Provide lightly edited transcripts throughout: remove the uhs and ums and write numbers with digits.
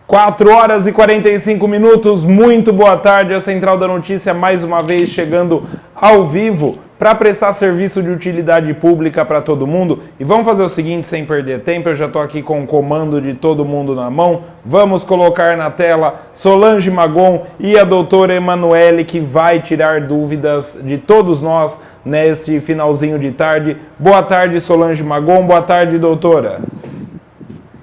4 horas e 45 minutos, muito boa tarde, a Central da Notícia mais uma vez chegando ao vivo para prestar serviço de utilidade pública para todo mundo. E vamos fazer o seguinte, sem perder tempo, eu já estou aqui com o comando de todo mundo na mão. Vamos colocar na tela Solange Magon e a doutora Emanuele, que vai tirar dúvidas de todos nós neste finalzinho de tarde. Boa tarde, Solange Magon, boa tarde, doutora.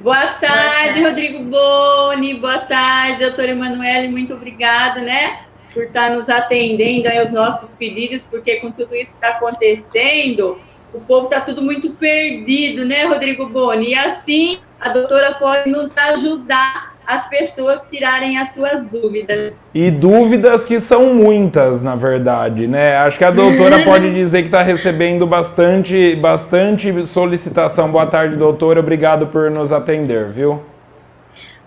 Boa tarde, Rodrigo Boni, boa tarde, doutora Emanuele, muito obrigada, por estar nos atendendo aí aos nossos pedidos, porque com tudo isso que está acontecendo, o povo está tudo muito perdido, Rodrigo Boni? E assim, a doutora pode nos ajudar as pessoas tirarem as suas dúvidas. E dúvidas que são muitas, na verdade, Acho que a doutora pode dizer que está recebendo bastante solicitação. Boa tarde, doutora. Obrigado por nos atender, viu?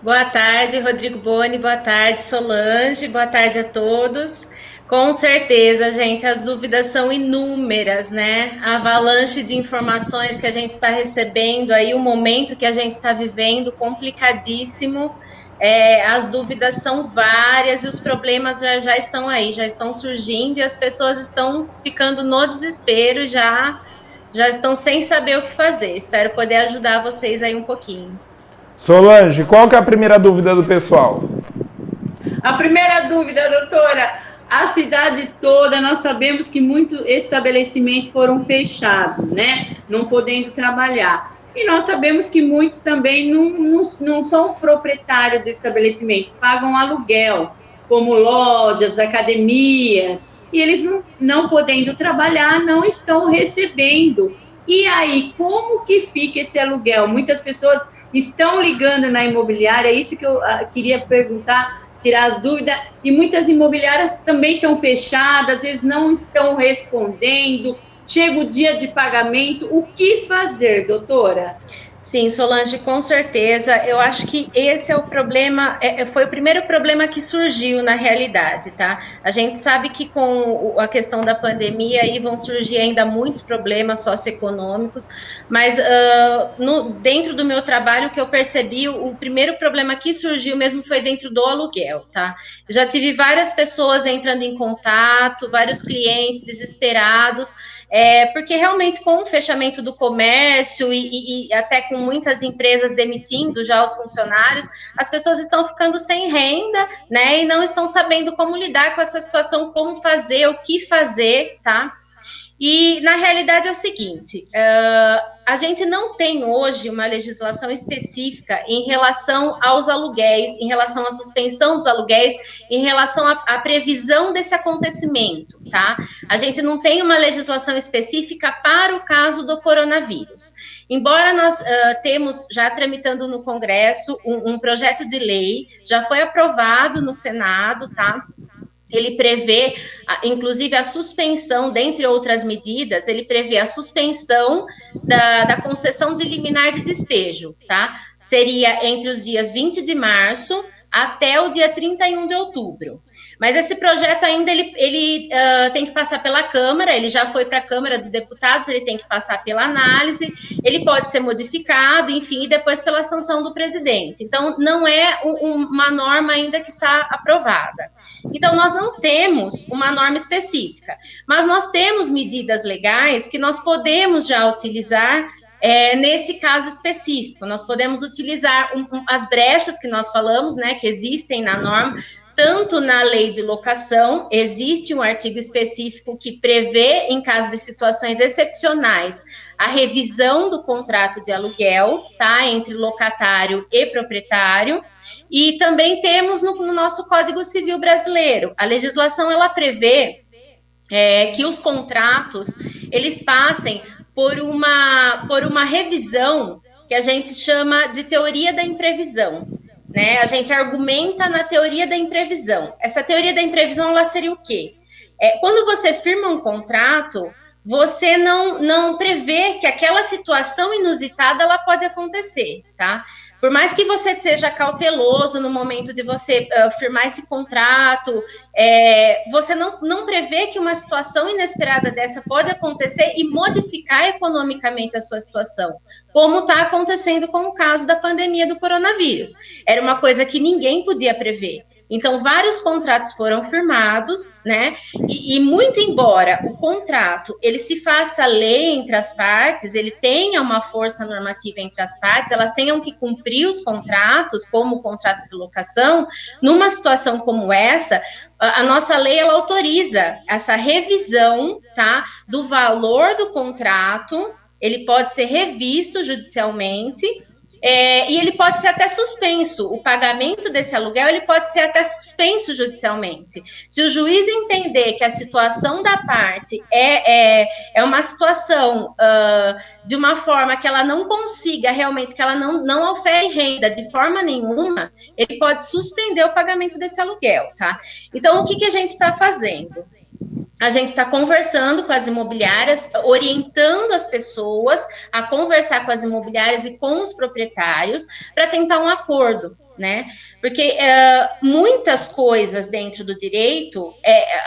Boa tarde, Rodrigo Boni. Boa tarde, Solange. Boa tarde a todos. Com certeza, gente, as dúvidas são inúmeras, A avalanche de informações que a gente está recebendo aí, o momento que a gente está vivendo, complicadíssimo. As dúvidas são várias e os problemas já estão aí, já estão surgindo e as pessoas estão ficando no desespero, já estão sem saber o que fazer. Espero poder ajudar vocês aí um pouquinho. Solange, qual que é a primeira dúvida do pessoal? A primeira dúvida, doutora, a cidade toda, nós sabemos que muitos estabelecimentos foram fechados, não podendo trabalhar. E nós sabemos que muitos também não são proprietários do estabelecimento, pagam aluguel, como lojas, academia, e eles não podendo trabalhar, não estão recebendo. E aí, como que fica esse aluguel? Muitas pessoas estão ligando na imobiliária, é isso que eu queria perguntar, tirar as dúvidas, e muitas imobiliárias também estão fechadas, às vezes não estão respondendo. Chega o dia de pagamento, o que fazer, doutora? Sim, Solange, com certeza. Eu acho que esse é o problema, foi o primeiro problema que surgiu na realidade, tá? A gente sabe que com a questão da pandemia aí vão surgir ainda muitos problemas socioeconômicos, mas dentro do meu trabalho, o que eu percebi, o primeiro problema que surgiu mesmo foi dentro do aluguel, tá? Eu já tive várias pessoas entrando em contato, vários clientes desesperados, porque realmente com o fechamento do comércio e até com muitas empresas demitindo já os funcionários, as pessoas estão ficando sem renda, e não estão sabendo como lidar com essa situação, como fazer, o que fazer, tá? E, na realidade, é o seguinte, a gente não tem hoje uma legislação específica em relação aos aluguéis, em relação à suspensão dos aluguéis, em relação à previsão desse acontecimento, tá? A gente não tem uma legislação específica para o caso do coronavírus. Embora nós temos já tramitando no Congresso um projeto de lei, já foi aprovado no Senado, tá? Ele prevê, inclusive, a suspensão, dentre outras medidas, ele prevê a suspensão da concessão de liminar de despejo, tá? Seria entre os dias 20 de março até o dia 31 de outubro. Mas esse projeto ainda, ele tem que passar pela Câmara, ele já foi para a Câmara dos Deputados, ele tem que passar pela análise, ele pode ser modificado, enfim, e depois pela sanção do presidente. Então, não é uma norma ainda que está aprovada. Então, nós não temos uma norma específica, mas nós temos medidas legais que nós podemos já utilizar nesse caso específico. Nós podemos utilizar as brechas que nós falamos, que existem na norma. Tanto na lei de locação, existe um artigo específico que prevê, em caso de situações excepcionais, a revisão do contrato de aluguel, tá, entre locatário e proprietário. E também temos no nosso Código Civil brasileiro, a legislação ela prevê que os contratos eles passem por uma revisão que a gente chama de teoria da imprevisão. A gente argumenta na teoria da imprevisão. Essa teoria da imprevisão, ela seria o quê? Quando você firma um contrato, você não prevê que aquela situação inusitada ela pode acontecer, tá? Por mais que você seja cauteloso no momento de você firmar esse contrato, você não prevê que uma situação inesperada dessa pode acontecer e modificar economicamente a sua situação, como está acontecendo com o caso da pandemia do coronavírus. Era uma coisa que ninguém podia prever. Então, vários contratos foram firmados, né? E muito embora o contrato ele se faça lei entre as partes, ele tenha uma força normativa entre as partes, elas tenham que cumprir os contratos, como contratos de locação, numa situação como essa, a nossa lei ela autoriza essa revisão, tá? Do valor do contrato, ele pode ser revisto judicialmente. E ele pode ser até suspenso, o pagamento desse aluguel ele pode ser até suspenso judicialmente. Se o juiz entender que a situação da parte é uma situação de uma forma que ela não consiga realmente, que ela não ofere renda de forma nenhuma, ele pode suspender o pagamento desse aluguel, tá? Então, o que a gente está fazendo? A gente está conversando com as imobiliárias, orientando as pessoas a conversar com as imobiliárias e com os proprietários para tentar um acordo, né? Porque muitas coisas dentro do direito,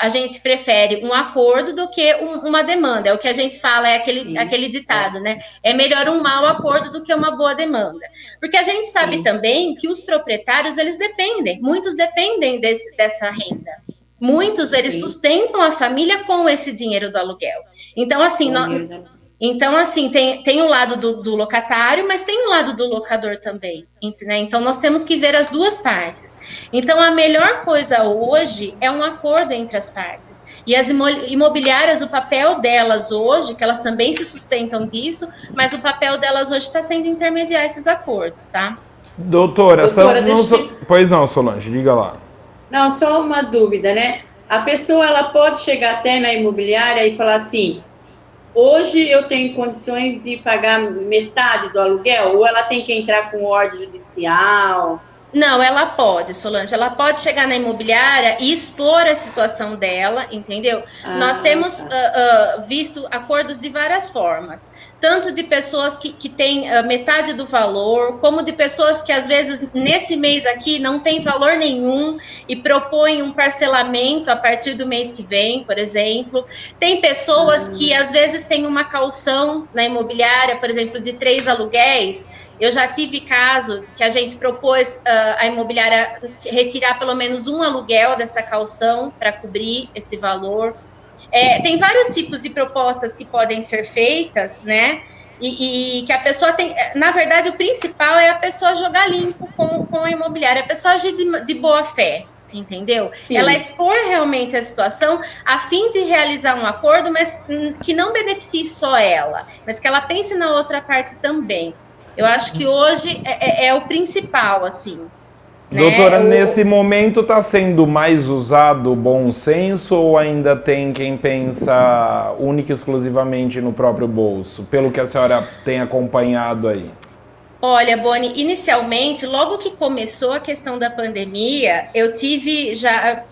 a gente prefere um acordo do que uma demanda. É o que a gente fala, aquele ditado, né? É melhor um mau acordo do que uma boa demanda. Porque a gente sabe também que os proprietários, eles dependem, muitos dependem dessa renda. Muitos, eles sustentam a família com esse dinheiro do aluguel. Então, assim, tem o lado do locatário, mas tem o lado do locador também, né? Então, nós temos que ver as duas partes. Então, a melhor coisa hoje é um acordo entre as partes. E as imobiliárias, o papel delas hoje, que elas também se sustentam disso, mas o papel delas hoje está sendo intermediar esses acordos, tá? Doutora, pois não, Solange, diga lá. Não, só uma dúvida, né? A pessoa ela pode chegar até na imobiliária e falar assim: hoje eu tenho condições de pagar metade do aluguel, ou ela tem que entrar com ordem judicial? Não, ela pode, Solange, ela pode chegar na imobiliária e expor a situação dela, entendeu? Nós temos visto acordos de várias formas, tanto de pessoas que têm metade do valor, como de pessoas que às vezes nesse mês aqui não tem valor nenhum e propõem um parcelamento a partir do mês que vem, por exemplo. Tem pessoas que às vezes têm uma caução na imobiliária, por exemplo, de 3 aluguéis. Eu já tive caso que a gente propôs a imobiliária retirar pelo menos um aluguel dessa caução para cobrir esse valor. Tem vários tipos de propostas que podem ser feitas, né? E que a pessoa tem... Na verdade, o principal é a pessoa jogar limpo com a imobiliária, a pessoa agir de boa fé, entendeu? Sim. Ela expor realmente a situação a fim de realizar um acordo, mas que não beneficie só ela, mas que ela pense na outra parte também. Eu acho que hoje é o principal, assim. Doutora, nesse momento está sendo mais usado o bom senso ou ainda tem quem pensa única e exclusivamente no próprio bolso, pelo que a senhora tem acompanhado aí? Olha, Boni, inicialmente, logo que começou a questão da pandemia,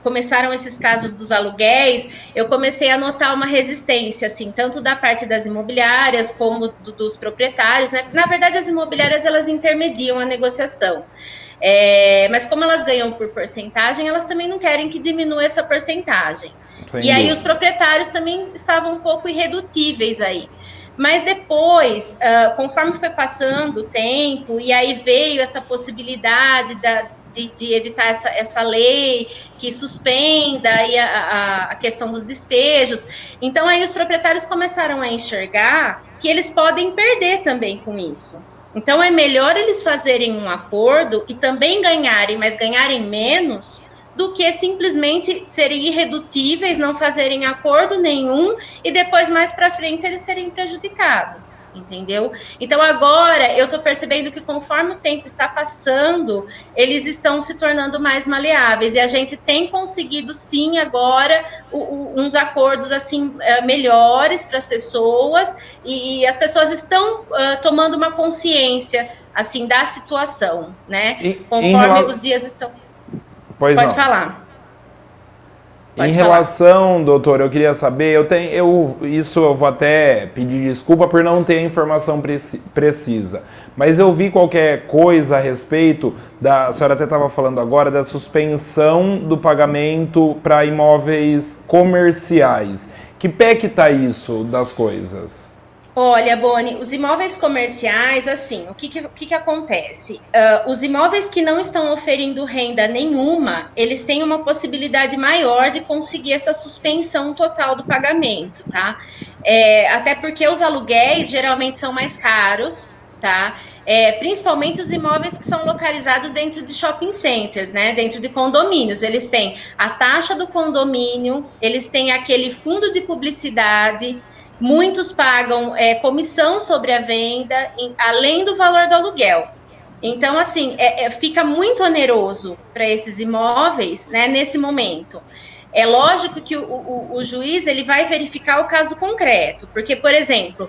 começaram esses casos dos aluguéis, eu comecei a notar uma resistência, assim, tanto da parte das imobiliárias como dos proprietários, né? Na verdade, as imobiliárias, elas intermediam a negociação. Mas como elas ganham por porcentagem, elas também não querem que diminua essa porcentagem. E aí os proprietários também estavam um pouco irredutíveis aí. Mas depois, conforme foi passando o tempo, e aí veio essa possibilidade de editar essa lei que suspenda aí a questão dos despejos. Então, aí os proprietários começaram a enxergar que eles podem perder também com isso. Então, é melhor eles fazerem um acordo e também ganharem, mas ganharem menos, do que simplesmente serem irredutíveis, não fazerem acordo nenhum e depois, mais para frente, eles serem prejudicados, entendeu? Então, agora, eu estou percebendo que conforme o tempo está passando, eles estão se tornando mais maleáveis e a gente tem conseguido, sim, agora, uns acordos, assim, melhores para as pessoas e as pessoas estão tomando uma consciência, assim, da situação, né? Conforme os dias estão... Pode falar. Em relação, doutor, eu queria saber, eu vou até pedir desculpa por não ter a informação precisa, mas eu vi qualquer coisa a respeito, a senhora até estava falando agora, da suspensão do pagamento para imóveis comerciais. Que pé que está isso das coisas? Olha, Boni, os imóveis comerciais, assim, o que acontece? Os imóveis que não estão oferindo renda nenhuma, eles têm uma possibilidade maior de conseguir essa suspensão total do pagamento, tá? Até porque os aluguéis geralmente são mais caros, tá? Principalmente os imóveis que são localizados dentro de shopping centers, né? Dentro de condomínios. Eles têm a taxa do condomínio, eles têm aquele fundo de publicidade. Muitos pagam comissão sobre a venda, além do valor do aluguel. Então, assim, fica muito oneroso para esses imóveis, né, nesse momento. É lógico que o juiz ele vai verificar o caso concreto, porque, por exemplo,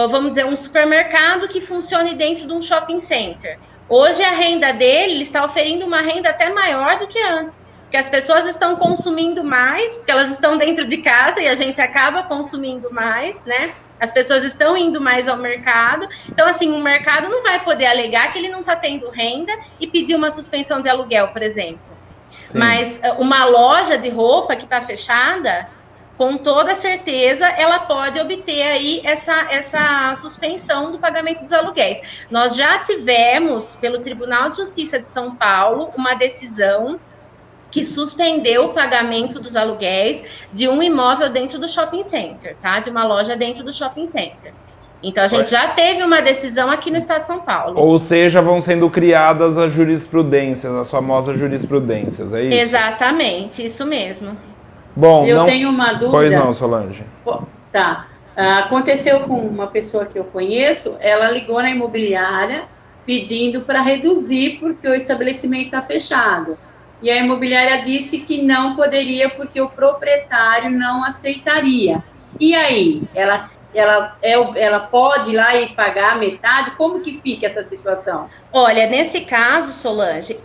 vamos dizer, um supermercado que funcione dentro de um shopping center. Hoje a renda dele, ele está oferecendo uma renda até maior do que antes. Porque as pessoas estão consumindo mais, porque elas estão dentro de casa e a gente acaba consumindo mais, né? As pessoas estão indo mais ao mercado. Então, assim, o mercado não vai poder alegar que ele não está tendo renda e pedir uma suspensão de aluguel, por exemplo. Sim. Mas uma loja de roupa que está fechada, com toda certeza, ela pode obter aí essa suspensão do pagamento dos aluguéis. Nós já tivemos, pelo Tribunal de Justiça de São Paulo, uma decisão que suspendeu o pagamento dos aluguéis de um imóvel dentro do shopping center, tá? De uma loja dentro do shopping center. Então, a gente já teve uma decisão aqui no estado de São Paulo. Ou seja, vão sendo criadas as jurisprudências, as famosas jurisprudências, é isso? Exatamente, isso mesmo. Bom, eu tenho uma dúvida. Pois não, Solange. Tá. Aconteceu com uma pessoa que eu conheço, ela ligou na imobiliária pedindo para reduzir porque o estabelecimento está fechado. E a imobiliária disse que não poderia porque o proprietário não aceitaria. E aí, ela pode ir lá e pagar metade? Como que fica essa situação? Olha, nesse caso, Solange,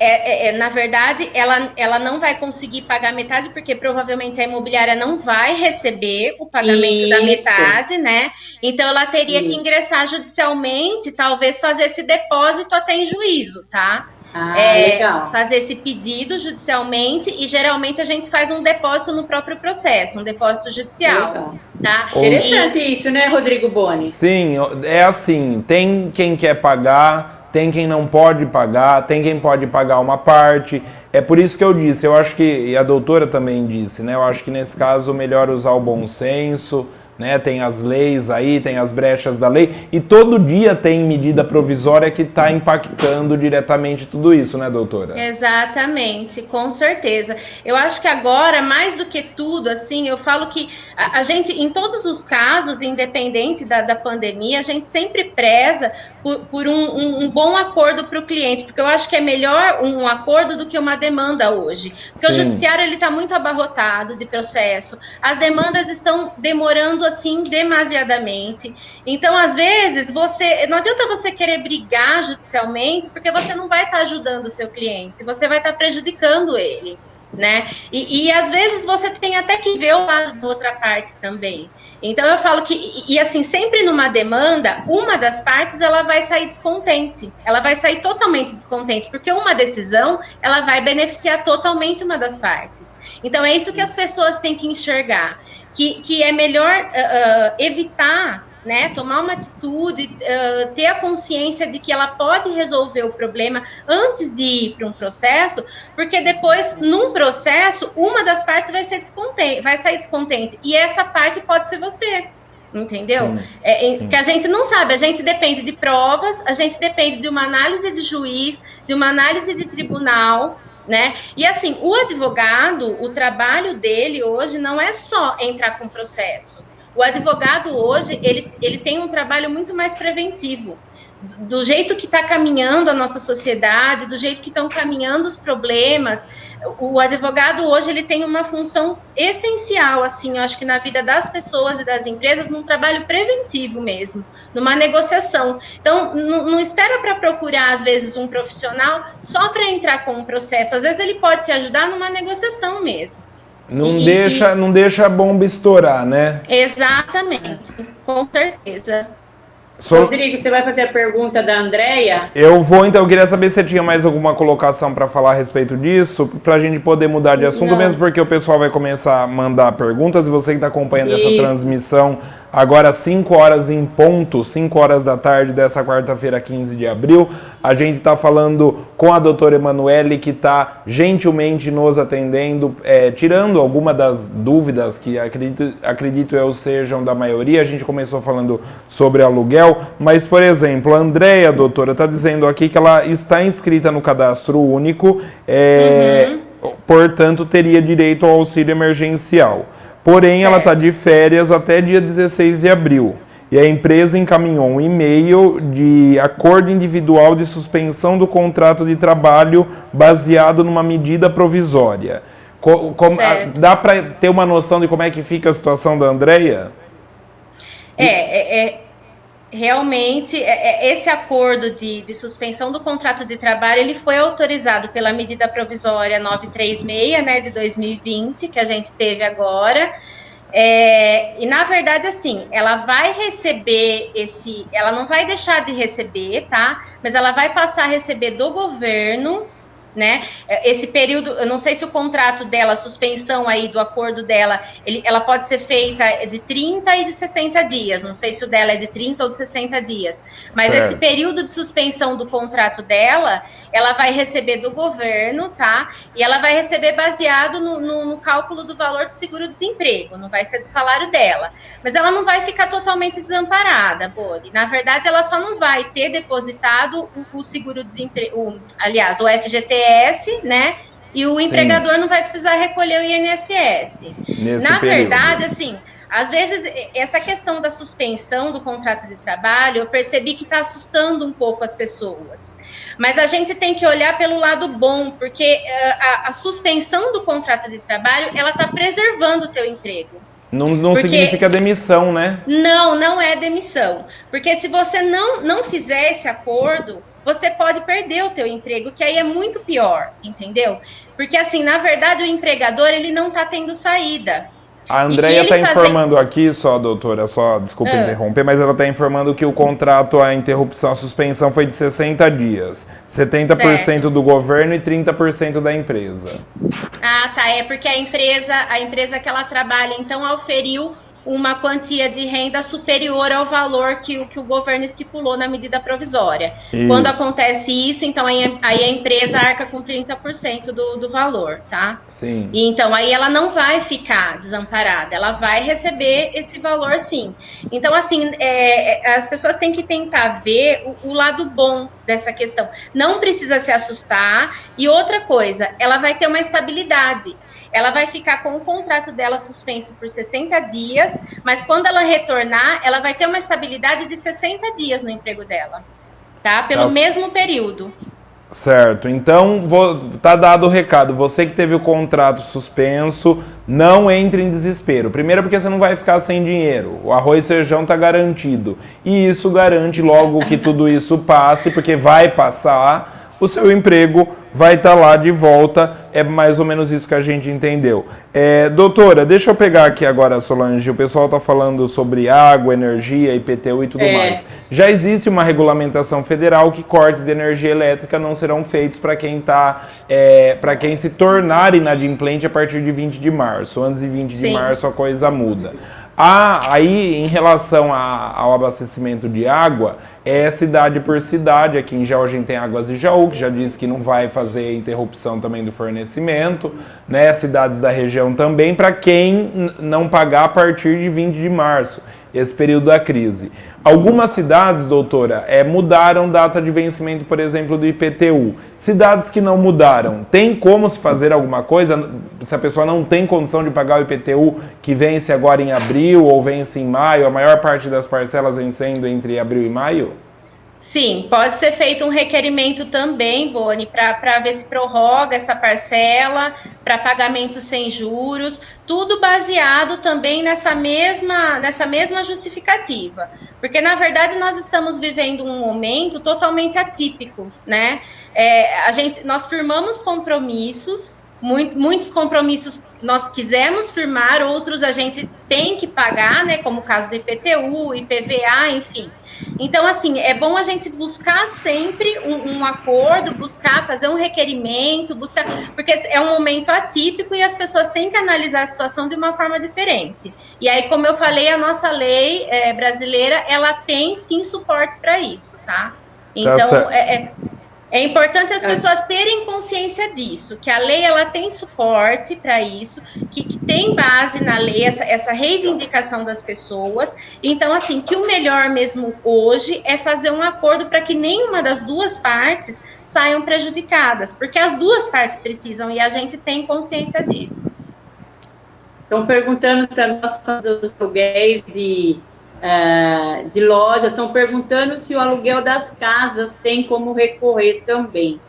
na verdade, ela não vai conseguir pagar metade porque provavelmente a imobiliária não vai receber o pagamento da metade, né? Então, ela teria que ingressar judicialmente, talvez fazer esse depósito até em juízo, tá? Legal. Fazer esse pedido judicialmente e geralmente a gente faz um depósito no próprio processo, um depósito judicial. Legal. Tá? Interessante isso, né, Rodrigo Boni? Sim, é assim, tem quem quer pagar, tem quem não pode pagar, tem quem pode pagar uma parte. É por isso que eu disse, eu acho que, e a doutora também disse, né? Eu acho que nesse caso melhor usar o bom senso, né? Tem as leis aí, tem as brechas da lei, e todo dia tem medida provisória que está impactando diretamente tudo isso, né, doutora? Exatamente, com certeza. Eu acho que agora, mais do que tudo, assim, eu falo que a gente, em todos os casos, independente da pandemia, a gente sempre preza por um bom acordo para o cliente, porque eu acho que é melhor um acordo do que uma demanda hoje. Porque Sim. O judiciário está muito abarrotado de processo, as demandas estão demorando assim demasiadamente. Então, às vezes, não adianta você querer brigar judicialmente, porque você não vai estar ajudando o seu cliente, você vai estar prejudicando ele, né? E às vezes você tem até que ver o lado da outra parte também. Então, eu falo que, assim, sempre numa demanda, uma das partes, ela vai sair descontente, ela vai sair totalmente descontente, porque uma decisão, ela vai beneficiar totalmente uma das partes. Então, é isso que as pessoas têm que enxergar, que é melhor evitar, né, tomar uma atitude, ter a consciência de que ela pode resolver o problema antes de ir para um processo, porque depois, num processo, uma das partes vai sair descontente, e essa parte pode ser você, entendeu? Sim. Que a gente não sabe, a gente depende de provas, a gente depende de uma análise de juiz, de uma análise de tribunal, né? E assim, o advogado, o trabalho dele hoje não é só entrar com processo. O advogado hoje, ele tem um trabalho muito mais preventivo. Do jeito que está caminhando a nossa sociedade, do jeito que estão caminhando os problemas, o advogado hoje ele tem uma função essencial, assim, eu acho que na vida das pessoas e das empresas, num trabalho preventivo mesmo, numa negociação. Então, não espera para procurar, às vezes, um profissional só para entrar com um processo. Às vezes ele pode te ajudar numa negociação mesmo. Não deixa a bomba estourar, né? Exatamente, com certeza. Rodrigo, você vai fazer a pergunta da Andréia? Eu vou, então, eu queria saber se você tinha mais alguma colocação para falar a respeito disso, para a gente poder mudar de assunto, Não. mesmo porque o pessoal vai começar a mandar perguntas e você que está acompanhando essa Isso. transmissão agora 5 horas em ponto, 5 horas da tarde dessa quarta-feira, 15 de abril, a gente está falando com a doutora Emanuele, que está gentilmente nos atendendo, tirando alguma das dúvidas que acredito eu sejam da maioria. A gente começou falando sobre aluguel, mas, por exemplo, a Andréia, doutora, está dizendo aqui que ela está inscrita no cadastro único, portanto, teria direito ao auxílio emergencial. Porém, ela está de férias até dia 16 de abril. E a empresa encaminhou um e-mail de acordo individual de suspensão do contrato de trabalho baseado numa medida provisória. Dá para ter uma noção de como é que fica a situação da Andréia? Realmente, esse acordo de suspensão do contrato de trabalho, ele foi autorizado pela medida provisória 936, né, de 2020, que a gente teve agora. E, na verdade, assim, ela vai receber ela não vai deixar de receber, tá? Mas ela vai passar a receber do governo, né? Esse período, eu não sei se o contrato dela, a suspensão aí do acordo dela, ela pode ser feita de 30 e de 60 dias, não sei se o dela é de 30 ou de 60 dias, mas certo. Esse período de suspensão do contrato dela, ela vai receber do governo, tá? E ela vai receber baseado no cálculo do valor do seguro-desemprego, não vai ser do salário dela, mas ela não vai ficar totalmente desamparada, Boni. Na verdade, ela só não vai ter depositado o seguro-desemprego, aliás, o FGTS, né? E o empregador não vai precisar recolher o INSS. Na verdade, assim, às vezes essa questão da suspensão do contrato de trabalho, eu percebi que está assustando um pouco as pessoas. Mas a gente tem que olhar pelo lado bom, porque a suspensão do contrato de trabalho, ela está preservando o teu emprego. Não significa demissão, né? Não é demissão. Porque se você não fizer esse acordo, você pode perder o teu emprego, que aí é muito pior, entendeu? Porque, assim, na verdade, o empregador, ele não está tendo saída. A Andréia está informando aqui, doutora, desculpa interromper, mas ela está informando que o contrato, a interrupção, a suspensão foi de 60 dias. 70% do governo e 30% da empresa. Ah, tá, é porque a empresa que ela trabalha, então, oferiu uma quantia de renda superior ao valor que o governo estipulou na medida provisória. Isso. Quando acontece isso, então aí a empresa arca com 30% do valor, tá? Sim. E então aí ela não vai ficar desamparada, ela vai receber esse valor sim. Então, assim, as pessoas têm que tentar ver o lado bom dessa questão. Não precisa se assustar. E outra coisa, ela vai ter uma estabilidade. Ela vai ficar com o contrato dela suspenso por 60 dias, mas quando ela retornar, ela vai ter uma estabilidade de 60 dias no emprego dela, tá? Pelo mesmo período. Certo, então tá dado o recado. Você que teve o contrato suspenso, não entre em desespero. Primeiro porque você não vai ficar sem dinheiro. O arroz e feijão tá garantido. E isso garante logo que tudo isso passe, porque vai passar. O seu emprego vai estar lá de volta, é mais ou menos isso que a gente entendeu. Doutora, deixa eu pegar aqui agora, Solange, o pessoal está falando sobre água, energia, IPTU e tudo mais. Já existe uma regulamentação federal que cortes de energia elétrica não serão feitos para quem quem se tornar inadimplente a partir de 20 de março. Antes de 20 de março a coisa muda. Aí, em relação ao abastecimento de água, é cidade por cidade. Aqui em Jaú a gente tem Águas de Jaú, que já disse que não vai fazer interrupção também do fornecimento, né? Cidades da região também, para quem não pagar a partir de 20 de março, esse período da crise. Algumas cidades, doutora, mudaram data de vencimento, por exemplo, do IPTU. Cidades que não mudaram, tem como se fazer alguma coisa? Se a pessoa não tem condição de pagar o IPTU, que vence agora em abril ou vence em maio, a maior parte das parcelas vencendo entre abril e maio? Sim, pode ser feito um requerimento também, Boni, para ver se prorroga essa parcela, para pagamento sem juros, tudo baseado também nessa mesma justificativa. Porque, na verdade, nós estamos vivendo um momento totalmente atípico, né? Nós firmamos compromissos, muitos compromissos nós quisemos firmar, outros a gente tem que pagar, né? Como o caso do IPTU, IPVA, enfim. Então, assim, é bom a gente buscar sempre um acordo, buscar fazer um requerimento, buscar, porque é um momento atípico e as pessoas têm que analisar a situação de uma forma diferente. E aí, como eu falei, a nossa lei brasileira, ela tem sim suporte para isso, tá? Então, é importante as pessoas terem consciência disso, que a lei ela tem suporte para isso, que tem base na lei, essa reivindicação das pessoas. Então, assim, que o melhor mesmo hoje é fazer um acordo para que nenhuma das duas partes saiam prejudicadas, porque as duas partes precisam e a gente tem consciência disso. Estão perguntando também dos aluguéis de lojas, estão perguntando se o aluguel das casas tem como recorrer também.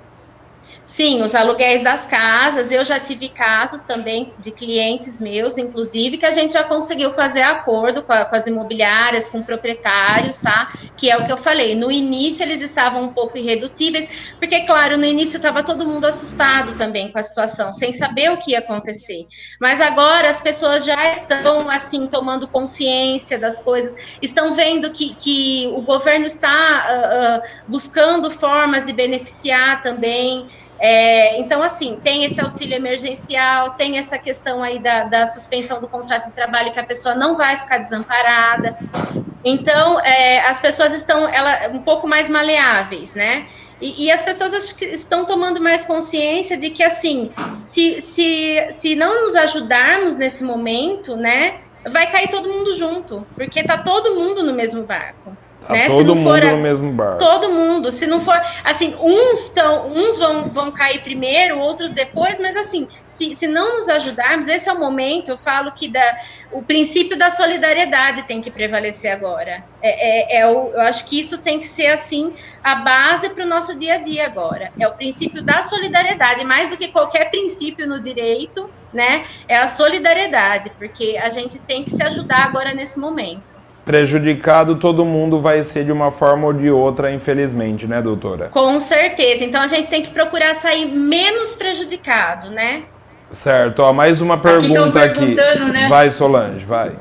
Sim, os aluguéis das casas, eu já tive casos também de clientes meus, inclusive, que a gente já conseguiu fazer acordo com as imobiliárias, com proprietários, tá? Que é o que eu falei, no início eles estavam um pouco irredutíveis, porque, claro, no início estava todo mundo assustado também com a situação, sem saber o que ia acontecer. Mas agora as pessoas já estão, assim, tomando consciência das coisas, estão vendo que o governo está buscando formas de beneficiar também. Então, assim, tem esse auxílio emergencial, tem essa questão aí da suspensão do contrato de trabalho, que a pessoa não vai ficar desamparada. Então, as pessoas estão um pouco mais maleáveis, né? E as pessoas acho que estão tomando mais consciência de que, assim, se não nos ajudarmos nesse momento, né, vai cair todo mundo junto, porque tá todo mundo no mesmo barco. Né? Todo mundo no mesmo barco. Todo mundo. Se não for, assim, uns vão cair primeiro, outros depois, mas assim, se não nos ajudarmos, esse é o momento, eu falo que o princípio da solidariedade tem que prevalecer agora. Eu acho que isso tem que ser, assim, a base para o nosso dia a dia agora. É o princípio da solidariedade, mais do que qualquer princípio no direito, né? É a solidariedade, porque a gente tem que se ajudar agora nesse momento. Prejudicado todo mundo vai ser de uma forma ou de outra, infelizmente, né, doutora? Com certeza. Então a gente tem que procurar sair menos prejudicado, né? Certo. Ó, mais uma pergunta aqui. Né? Vai, Solange, vai.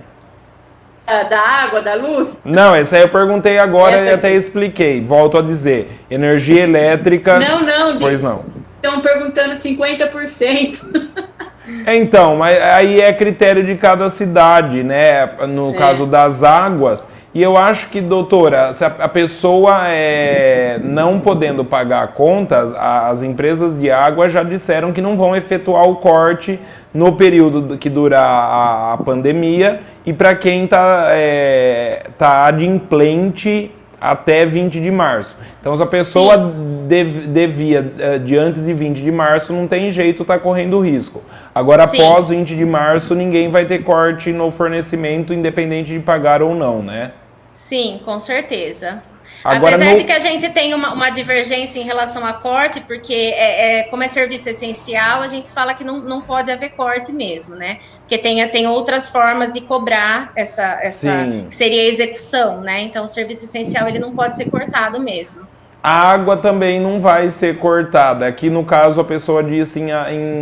Da água, da luz? Não, essa aí eu perguntei agora e até expliquei. Volto a dizer. Energia elétrica... Não. Pois não. Estão perguntando 50%. Então, mas aí é critério de cada cidade, né? No caso das águas. E eu acho que, doutora, se a pessoa não podendo pagar contas, as empresas de água já disseram que não vão efetuar o corte no período que durar a pandemia e para quem está adimplente até 20 de março. Então, se a pessoa devia de antes de 20 de março, não tem jeito, está correndo risco. Agora, após 20 de março, ninguém vai ter corte no fornecimento, independente de pagar ou não, né? Sim, com certeza. Agora, apesar de que a gente tem uma divergência em relação a corte, porque como é serviço essencial, a gente fala que não pode haver corte mesmo, né? Porque tem outras formas de cobrar essa que seria a execução, né? Então, o serviço essencial ele não pode ser cortado mesmo. A água também não vai ser cortada. Aqui, no caso, a pessoa disse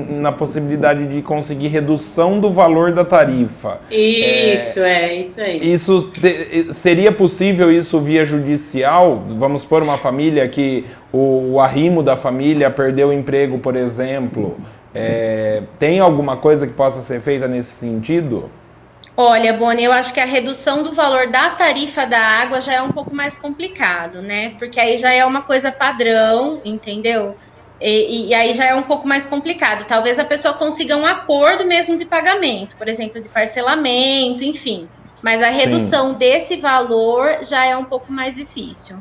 na possibilidade de conseguir redução do valor da tarifa. Isso aí. Isso seria possível isso via judicial? Vamos supor uma família que o arrimo da família perdeu o emprego, por exemplo. Tem alguma coisa que possa ser feita nesse sentido? Olha, Boni, eu acho que a redução do valor da tarifa da água já é um pouco mais complicado, né? Porque aí já é uma coisa padrão, entendeu? E aí já é um pouco mais complicado. Talvez a pessoa consiga um acordo mesmo de pagamento, por exemplo, de parcelamento, enfim. Mas a redução desse valor já é um pouco mais difícil.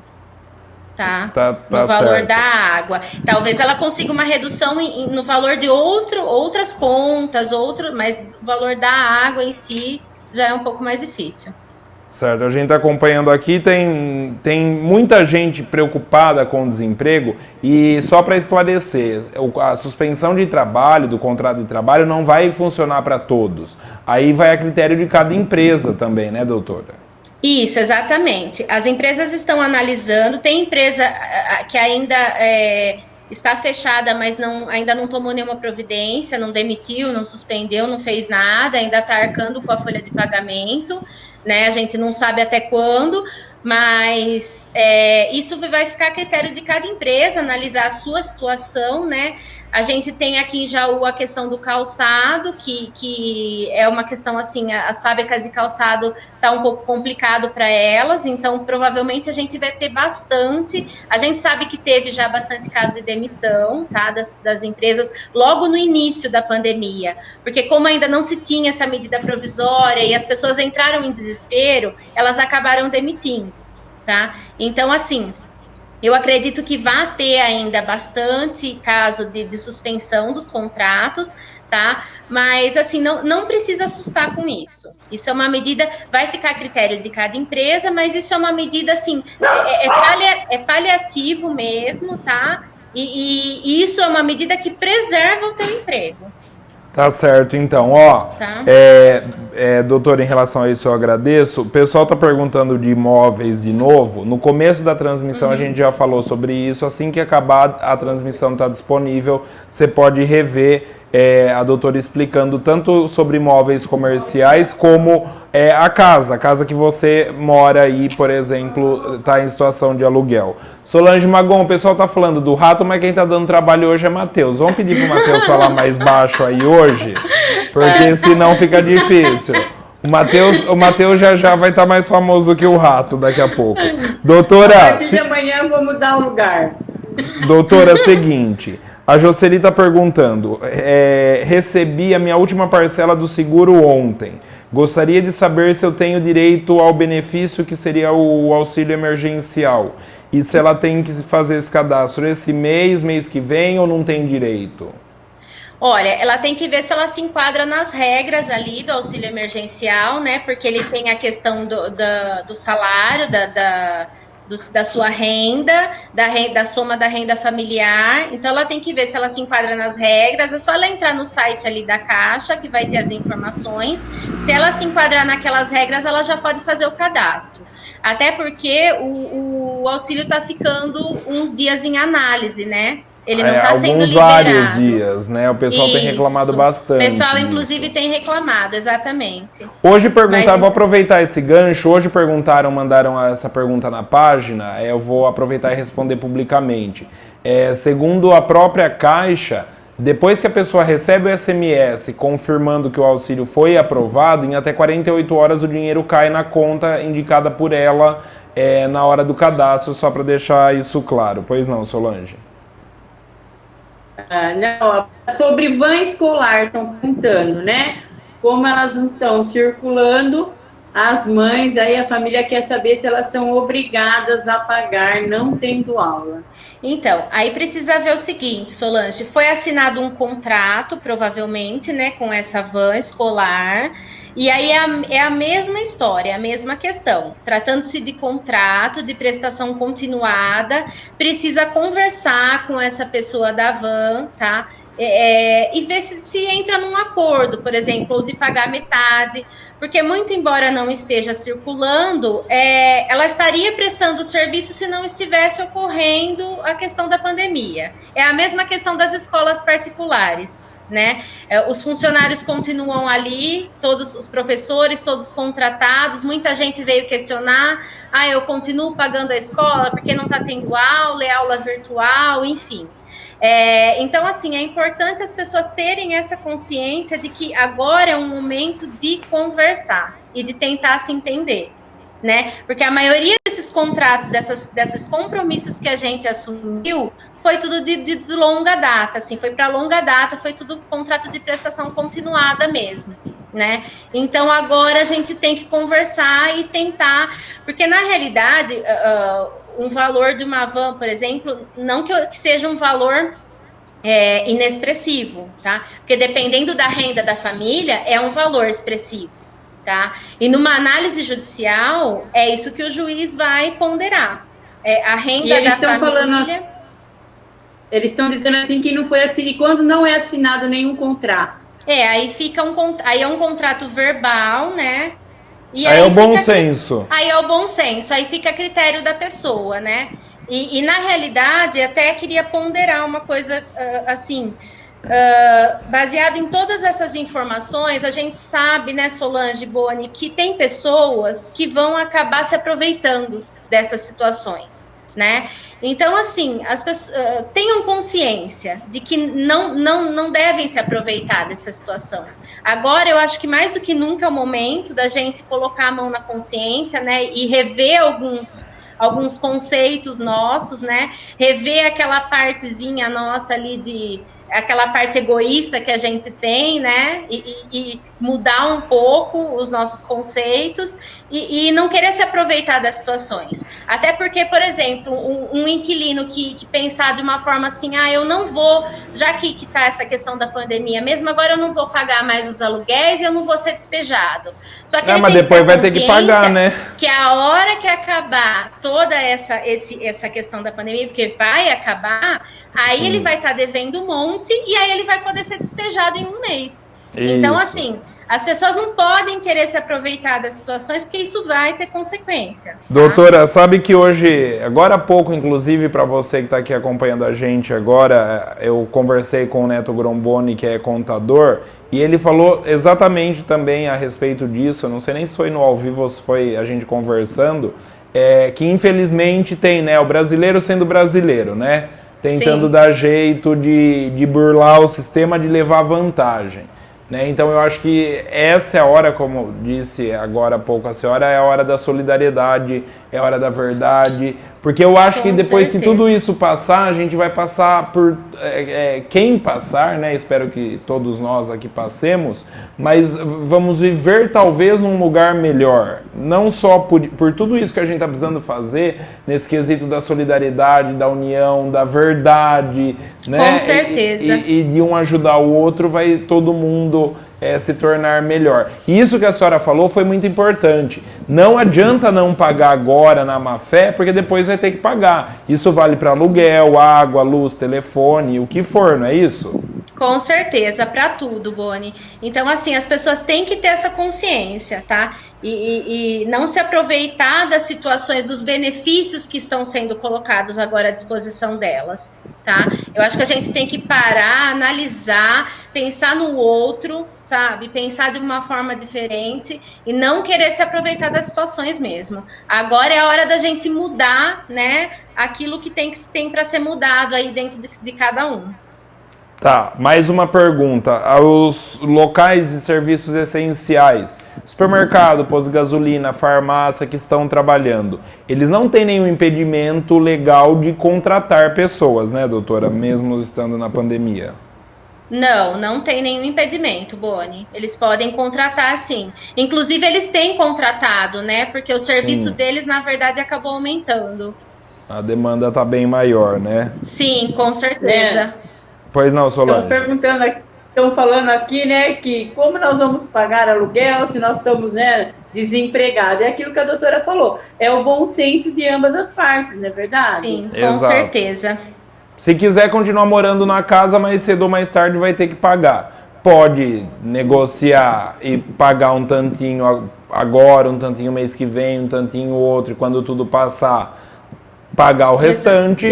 Tá no valor da água. Talvez ela consiga uma redução no valor de outras contas, mas o valor da água em si já é um pouco mais difícil. Certo, a gente está acompanhando aqui, tem muita gente preocupada com o desemprego e só para esclarecer, a suspensão de trabalho, do contrato de trabalho não vai funcionar para todos. Aí vai a critério de cada empresa também, né, doutora? Isso, exatamente. As empresas estão analisando, tem empresa que ainda está fechada, mas ainda não tomou nenhuma providência, não demitiu, não suspendeu, não fez nada, ainda está arcando com a folha de pagamento, né? A gente não sabe até quando, Mas isso vai ficar a critério de cada empresa, analisar a sua situação, né? A gente tem aqui em Jaú a questão do calçado, que é uma questão assim, as fábricas de calçado tá um pouco complicado para elas, então provavelmente a gente vai ter bastante. A gente sabe que teve já bastante caso de demissão, tá? Das empresas logo no início da pandemia, porque como ainda não se tinha essa medida provisória e as pessoas entraram em desespero, elas acabaram demitindo, tá? Então, assim, eu acredito que vai ter ainda bastante caso de suspensão dos contratos, tá? Mas, assim, não precisa assustar com isso. Isso é uma medida, vai ficar a critério de cada empresa, mas isso é uma medida, assim, é paliativo mesmo, tá? E isso é uma medida que preserva o teu emprego. Tá certo, então, ó, Tá. doutor, em relação a isso eu agradeço. O pessoal tá perguntando de imóveis de novo. No começo da transmissão a gente já falou sobre isso. Assim que acabar a transmissão tá disponível, você pode rever a doutora explicando tanto sobre imóveis comerciais como a casa que você mora aí, por exemplo, tá em situação de aluguel. Solange Magon, o pessoal tá falando do rato, mas quem tá dando trabalho hoje é Matheus. Vamos pedir pro Matheus falar mais baixo aí hoje, porque senão fica difícil. O Matheus já vai estar mais famoso que o rato daqui a pouco. Doutora... A partir de amanhã eu vou mudar o lugar. Doutora, seguinte... A Jocely está perguntando, recebi a minha última parcela do seguro ontem. Gostaria de saber se eu tenho direito ao benefício que seria o auxílio emergencial. E se ela tem que fazer esse cadastro esse mês que vem ou não tem direito? Olha, ela tem que ver se ela se enquadra nas regras ali do auxílio emergencial, né? Porque ele tem a questão do salário, da sua renda, da soma da renda familiar. Então, ela tem que ver se ela se enquadra nas regras. É só ela entrar no site ali da Caixa, que vai ter as informações. Se ela se enquadrar naquelas regras, ela já pode fazer o cadastro. Até porque o auxílio está ficando uns dias em análise, né? Ele não está sendo liberado. Vários dias, né? O pessoal tem reclamado bastante. O pessoal, inclusive, tem reclamado, exatamente. Hoje perguntaram, vou aproveitar esse gancho, hoje mandaram essa pergunta na página, eu vou aproveitar e responder publicamente. Segundo a própria Caixa, depois que a pessoa recebe o SMS confirmando que o auxílio foi aprovado, em até 48 horas o dinheiro cai na conta indicada por ela na hora do cadastro, só para deixar isso claro. Pois não, Solange? Não, sobre van escolar estão perguntando, né? Como elas não estão circulando, as mães, aí a família quer saber se elas são obrigadas a pagar não tendo aula. Então, aí precisa ver o seguinte, Solange, foi assinado um contrato, provavelmente, né, com essa van escolar, e aí é a mesma história, a mesma questão. Tratando-se de contrato, de prestação continuada, precisa conversar com essa pessoa da van, tá? E ver se entra num acordo, por exemplo, ou de pagar metade, porque muito embora não esteja circulando, ela estaria prestando o serviço se não estivesse ocorrendo a questão da pandemia. É a mesma questão das escolas particulares, né? Os funcionários continuam ali, todos os professores, todos contratados, muita gente veio questionar, eu continuo pagando a escola porque não está tendo aula, é aula virtual, enfim. Então, assim, é importante as pessoas terem essa consciência de que agora é um momento de conversar e de tentar se entender, né? Porque a maioria desses contratos, desses compromissos que a gente assumiu, foi tudo de longa data, assim, foi para longa data, foi tudo contrato de prestação continuada mesmo, né? Então, agora a gente tem que conversar e tentar, porque na realidade, um valor de uma van, por exemplo, não que seja um valor inexpressivo, tá? Porque dependendo da renda da família, é um valor expressivo, tá? E numa análise judicial, é isso que o juiz vai ponderar. A renda da família... Eles estão dizendo assim que não foi assinado, e quando não é assinado nenhum contrato. Aí fica aí é um contrato verbal, né? E aí é o bom senso. Aí é o bom senso, aí fica a critério da pessoa, né? E na realidade, até queria ponderar uma coisa assim, Baseado em todas essas informações, a gente sabe, né, Solange, Boni, que tem pessoas que vão acabar se aproveitando dessas situações, né? Então, assim, as pessoas tenham consciência de que não devem se aproveitar dessa situação. Agora, eu acho que mais do que nunca é o momento da gente colocar a mão na consciência, né, e rever alguns conceitos nossos, né? Rever aquela partezinha nossa ali aquela parte egoísta que a gente tem, né? E mudar um pouco os nossos conceitos e não querer se aproveitar das situações. Até porque, por exemplo, um inquilino que pensar de uma forma assim, eu não vou, já que está essa questão da pandemia mesmo, agora eu não vou pagar mais os aluguéis e eu não vou ser despejado. Só que mas depois vai ter que pagar, né? Que a hora que acabar toda essa questão da pandemia, porque vai acabar, aí Sim. Ele vai estar devendo um monte e aí ele vai poder ser despejado em um mês. Isso. Então, assim, as pessoas não podem querer se aproveitar das situações porque isso vai ter consequência. Tá? Doutora, sabe que hoje, agora há pouco, inclusive, para você que está aqui acompanhando a gente agora, eu conversei com o Neto Gromboni, que é contador, e ele falou exatamente também a respeito disso, eu não sei nem se foi no ao vivo ou se foi a gente conversando, que infelizmente tem, né, o brasileiro sendo brasileiro, né, tentando Sim. dar jeito de burlar o sistema, de levar vantagem. Né? Então eu acho que essa é a hora, como disse agora há pouco a senhora, é a hora da solidariedade, é a hora da verdade, porque eu acho que depois que tudo isso passar, a gente vai passar por quem passar, né? Espero que todos nós aqui passemos, mas vamos viver talvez num lugar melhor, não só por tudo isso que a gente está precisando fazer, nesse quesito da solidariedade, da união, da verdade, né? Com certeza. E de um ajudar o outro, vai todo mundo se tornar melhor. E isso que a senhora falou foi muito importante. Não adianta não pagar agora na má fé, porque depois vai ter que pagar. Isso vale para aluguel, água, luz, telefone, o que for, não é isso? Com certeza, para tudo, Boni. Então, assim, as pessoas têm que ter essa consciência, tá? E não se aproveitar das situações, dos benefícios que estão sendo colocados agora à disposição delas, tá? Eu acho que a gente tem que parar, analisar, pensar no outro, sabe? Pensar de uma forma diferente e não querer se aproveitar das situações mesmo. Agora é a hora da gente mudar, né? Aquilo que tem para ser mudado aí dentro de cada um. Tá, mais uma pergunta. Aos locais e serviços essenciais, supermercado, posto de gasolina, farmácia que estão trabalhando, eles não têm nenhum impedimento legal de contratar pessoas, né, doutora? Mesmo estando na pandemia. Não tem nenhum impedimento, Boni. Eles podem contratar, sim. Inclusive, eles têm contratado, né? Porque o serviço deles, na verdade, acabou aumentando. A demanda está bem maior, né? Sim, com certeza. Pois não, Solange. Estão falando aqui, né, que como nós vamos pagar aluguel se nós estamos, né, desempregados? É aquilo que a doutora falou. É o bom senso de ambas as partes, não é verdade? Sim, com certeza. Se quiser continuar morando na casa, mais cedo ou mais tarde vai ter que pagar. Pode negociar e pagar um tantinho agora, um tantinho mês que vem, um tantinho outro, e quando tudo passar, pagar o restante.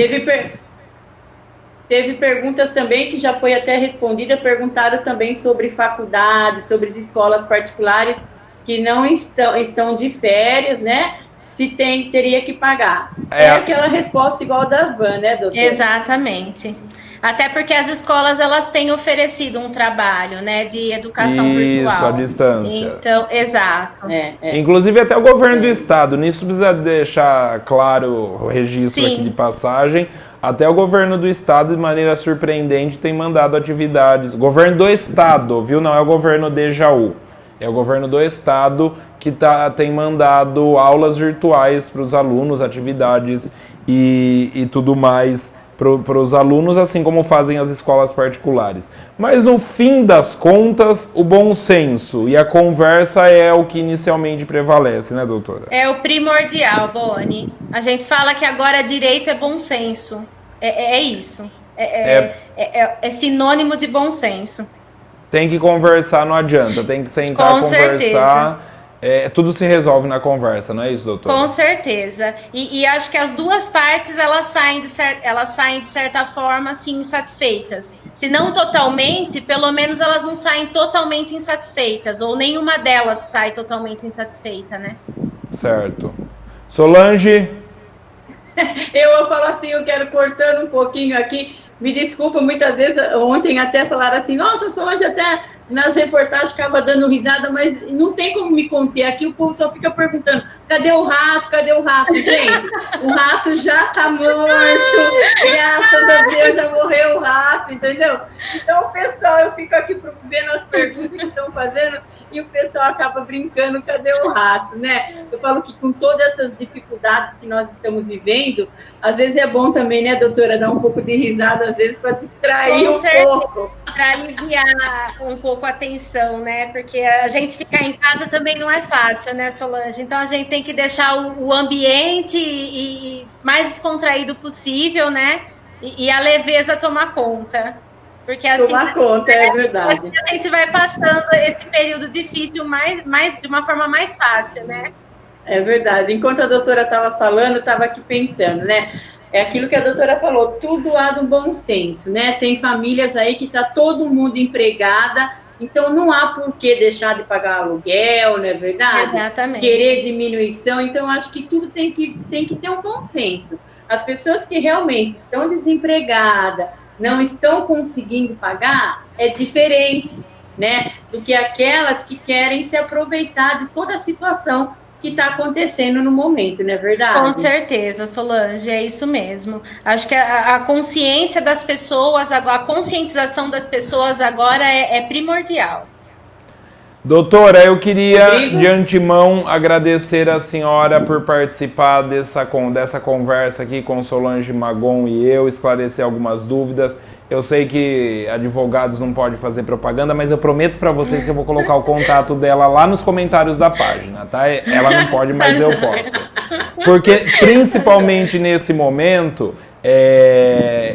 Teve perguntas também que já foi até respondida, perguntaram também sobre faculdades, sobre as escolas particulares que não estão de férias, né? Se teria que pagar. É aquela resposta igual das van, né, doutora? Exatamente. Até porque as escolas, elas têm oferecido um trabalho, né, de educação virtual. Isso, à distância. Então, exato. Inclusive até o governo do estado, nisso precisa deixar claro o registro aqui de passagem, até o governo do estado, de maneira surpreendente, tem mandado atividades. Governo do estado, viu? Não é o governo de Jaú. É o governo do estado que tem mandado aulas virtuais para os alunos, atividades e tudo mais para os alunos, assim como fazem as escolas particulares. Mas no fim das contas, o bom senso e a conversa é o que inicialmente prevalece, né, doutora? É o primordial, Boni. A gente fala que agora direito é bom senso. É isso. É sinônimo de bom senso. Tem que conversar, não adianta. Tem que sentar, conversar tudo se resolve na conversa, não é isso, doutora? Com certeza. E acho que as duas partes elas saem de certa forma assim, insatisfeitas. Se não totalmente, pelo menos elas não saem totalmente insatisfeitas, ou nenhuma delas sai totalmente insatisfeita, né? Certo. Solange? Eu falo assim, eu quero cortando um pouquinho aqui. Me desculpa, muitas vezes, ontem até falaram assim, nossa, Solange até nas reportagens acaba dando risada, mas não tem como me conter. Aqui o povo só fica perguntando, cadê o rato, cadê o rato? Gente, o rato já tá morto, graças a Deus já morreu o rato, entendeu? Então o pessoal, eu fico aqui vendo as perguntas que estão fazendo e o pessoal acaba brincando, cadê o rato, né? Eu falo que com todas essas dificuldades que nós estamos vivendo, às vezes é bom também, né, doutora, dar um pouco de risada, às vezes, para distrair pouco. Para aliviar um pouco a tensão, né? Porque a gente ficar em casa também não é fácil, né, Solange? Então a gente tem que deixar o ambiente mais descontraído possível, né? E a leveza tomar conta. Porque assim, tomar conta, é verdade. Assim a gente vai passando esse período difícil de uma forma mais fácil, né? É verdade. Enquanto a doutora estava falando, eu estava aqui pensando, né? É aquilo que a doutora falou, tudo há do bom senso, né? Tem famílias aí que está todo mundo empregada, então não há por que deixar de pagar aluguel, não é verdade? Exatamente. Querer diminuição, então acho que tudo tem que ter um bom senso. As pessoas que realmente estão desempregadas, não estão conseguindo pagar, é diferente, né? Do que aquelas que querem se aproveitar de toda a situação que está acontecendo no momento, não é verdade? Com certeza, Solange, é isso mesmo. Acho que a consciência das pessoas, a conscientização das pessoas agora é primordial. Doutora, eu queria de antemão agradecer a senhora por participar dessa conversa aqui com Solange Magon e eu, esclarecer algumas dúvidas. Eu sei que advogados não podem fazer propaganda, mas eu prometo para vocês que eu vou colocar o contato dela lá nos comentários da página, tá? Ela não pode, mas eu posso. Porque, principalmente nesse momento,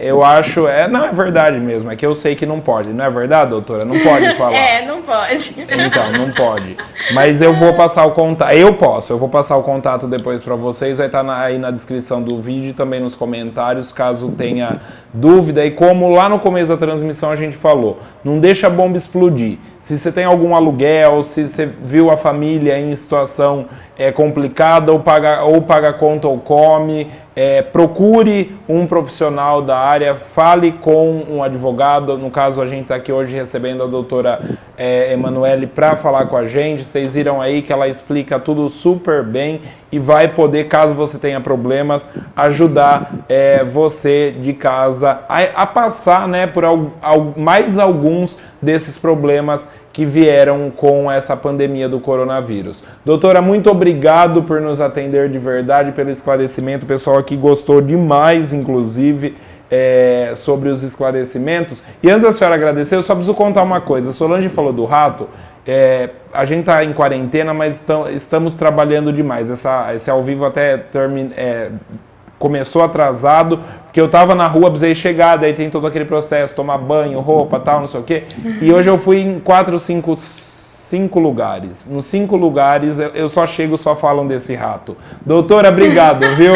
eu acho... não, é verdade mesmo, é que eu sei que não pode. Não é verdade, doutora? Não pode falar. Não pode. Então, não pode. Mas eu vou passar o contato... eu vou passar o contato depois para vocês, vai estar aí na descrição do vídeo e também nos comentários, caso tenha dúvida. E como lá no começo da transmissão a gente falou, não deixa a bomba explodir. Se você tem algum aluguel, se você viu a família em situação complicada, ou paga conta ou come, procure um profissional da área, fale com um advogado. No caso, a gente está aqui hoje recebendo a doutora Emanuele para falar com a gente. Vocês viram aí que ela explica tudo super bem e vai poder, caso você tenha problemas, ajudar você de casa a passar, né, por mais alguns desses problemas que vieram com essa pandemia do coronavírus. Doutora, muito obrigado por nos atender de verdade, pelo esclarecimento. O pessoal aqui gostou demais, inclusive, sobre os esclarecimentos. E antes da senhora agradecer, eu só preciso contar uma coisa. A Solange falou do rato. A gente está em quarentena, mas estamos trabalhando demais. Esse ao vivo até começou atrasado, porque eu estava na rua, precisei chegar, daí tem todo aquele processo, tomar banho, roupa, tal, não sei o quê. E hoje eu fui em 5 lugares. Nos 5 lugares eu só chego, só falam desse rato. Doutora, obrigado, viu?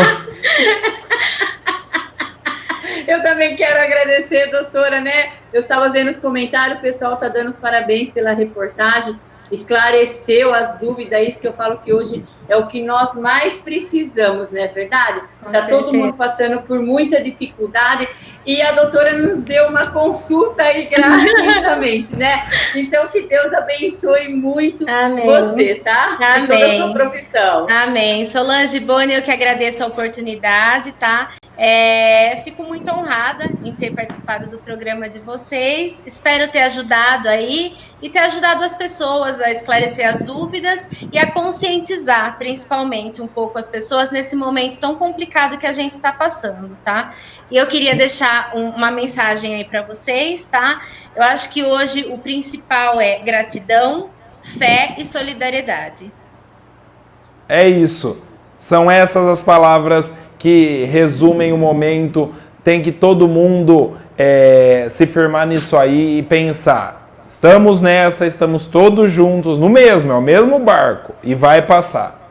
Eu também quero agradecer, doutora, né? Eu estava vendo os comentários, o pessoal está dando os parabéns pela reportagem, esclareceu as dúvidas, isso que eu falo que hoje é o que nós mais precisamos, não é verdade? Está todo mundo passando por muita dificuldade e a doutora nos deu uma consulta aí gratuitamente, né? Então que Deus abençoe muito você, tá? Amém. E toda a sua profissão. Amém. Solange Boni, eu que agradeço a oportunidade, tá? Fico muito honrada em ter participado do programa de vocês. Espero ter ajudado aí e ter ajudado as pessoas a esclarecer as dúvidas e a conscientizar, principalmente, um pouco as pessoas nesse momento tão complicado que a gente está passando, tá? E eu queria deixar uma mensagem aí para vocês, tá? Eu acho que hoje o principal é gratidão, fé e solidariedade. É isso. São essas as palavras que resumem o momento. Tem que todo mundo se firmar nisso aí e pensar. Estamos nessa, estamos todos juntos, é o mesmo barco, e vai passar.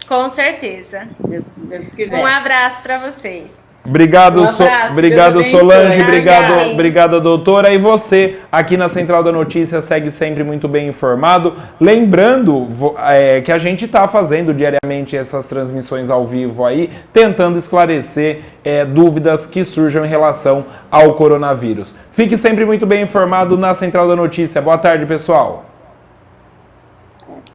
Com certeza. Um abraço para vocês. Obrigado, obrigado Solange, Obrigada. obrigado doutora. E você, aqui na Central da Notícia, segue sempre muito bem informado. Lembrando que a gente está fazendo diariamente essas transmissões ao vivo aí, tentando esclarecer dúvidas que surjam em relação ao coronavírus. Fique sempre muito bem informado na Central da Notícia. Boa tarde, pessoal.